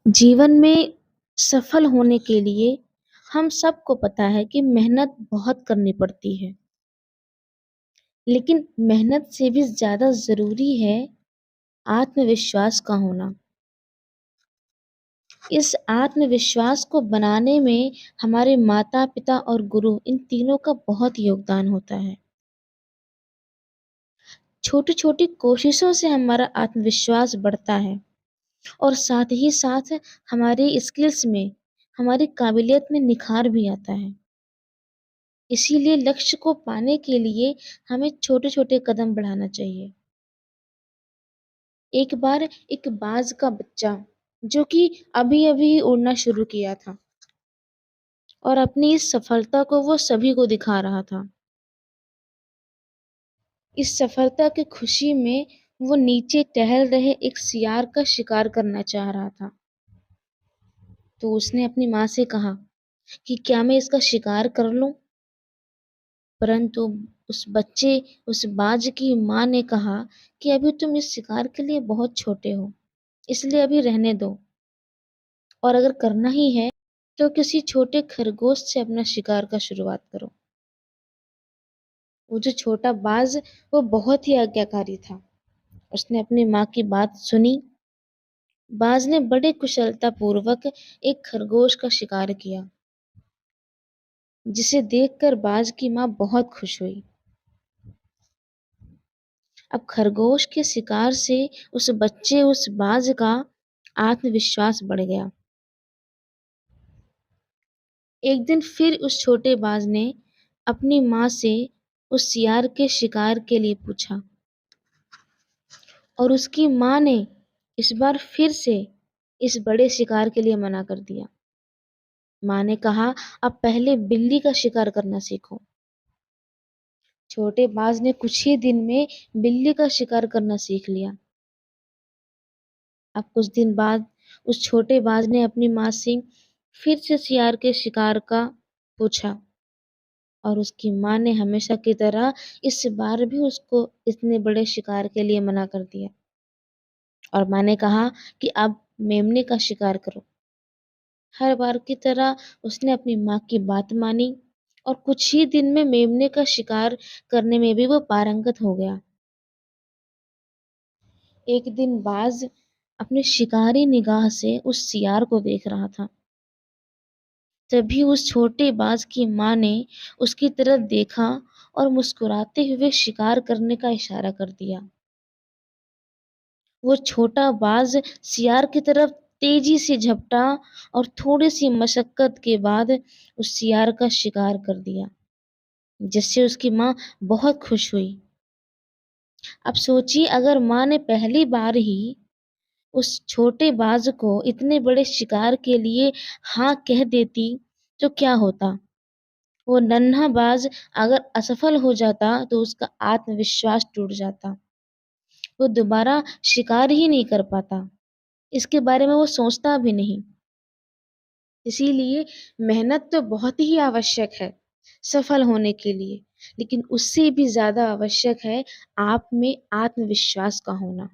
जीवन में सफल होने के लिए हम सबको पता है कि मेहनत बहुत करनी पड़ती है। लेकिन मेहनत से भी ज़्यादा ज़रूरी है आत्मविश्वास का होना। इस आत्मविश्वास को बनाने में हमारे माता-पिता और गुरु इन तीनों का बहुत योगदान होता है। छोटी-छोटी कोशिशों से हमारा आत्मविश्वास बढ़ता है और साथ ही साथ हमारी स्किल्स में, हमारी काबिलियत में निखार भी आता है। इसीलिए लक्ष्य को पाने के लिए हमें छोटे-छोटे कदम बढ़ाना चाहिए। एक बार एक बाज का बच्चा जो कि अभी-अभी उड़ना शुरू किया था और अपनी इस सफलता को वो सभी को दिखा रहा था। इस सफलता की खुशी में वो नीचे टहल रहे एक सियार का शिकार करना चाह रहा था। तो उसने अपनी माँ से कहा कि क्या मैं इसका शिकार कर लूँ? परंतु उस बाज की माँ ने कहा कि अभी तुम इस शिकार के लिए बहुत छोटे हो, इसलिए अभी रहने दो और अगर करना ही है तो किसी छोटे खरगोश से अपना शिकार का शुरुआत करो। वो जो छोटा बाज वो बहुत ही आज्ञाकारी था। उसने अपनी माँ की बात सुनी। बाज ने बड़े कुशलता पूर्वक एक खरगोश का शिकार किया, जिसे देखकर बाज की माँ बहुत खुश हुई। अब खरगोश के शिकार से उस बाज का आत्मविश्वास बढ़ गया। एक दिन फिर उस छोटे बाज ने अपनी माँ से उस सियार के शिकार के लिए पूछा और उसकी माँ ने इस बार फिर से इस बड़े शिकार के लिए मना कर दिया। माँ ने कहा, अब पहले बिल्ली का शिकार करना सीखो। छोटे बाज ने कुछ ही दिन में बिल्ली का शिकार करना सीख लिया। अब कुछ दिन बाद उस छोटे बाज ने अपनी माँ से फिर से सियार के शिकार का पूछा और उसकी माँ ने हमेशा की तरह इस बार भी उसको इतने बड़े शिकार के लिए मना कर दिया और माँ ने कहा कि अब मेमने का शिकार करो। हर बार की तरह उसने अपनी माँ की बात मानी और कुछ ही दिन में मेमने का शिकार करने में भी वो पारंगत हो गया। एक दिन बाज अपनी शिकारी निगाह से उस सियार को देख रहा था। तभी उस छोटे बाज की माँ ने उसकी तरफ देखा और मुस्कुराते हुए शिकार करने का इशारा कर दिया। वो छोटा बाज सियार की तरफ तेजी से झपटा और थोड़ी सी मशक्कत के बाद उस सियार का शिकार कर दिया, जिससे उसकी माँ बहुत खुश हुई। अब सोचिए अगर माँ ने पहली बार ही उस छोटे बाज को इतने बड़े शिकार के लिए हाँ कह देती तो क्या होता। वो नन्हा बाज अगर असफल हो जाता तो उसका आत्मविश्वास टूट जाता। वो दोबारा शिकार ही नहीं कर पाता। इसके बारे में वो सोचता भी नहीं। इसीलिए मेहनत तो बहुत ही आवश्यक है सफल होने के लिए, लेकिन उससे भी ज़्यादा आवश्यक है आप में आत्मविश्वास का होना।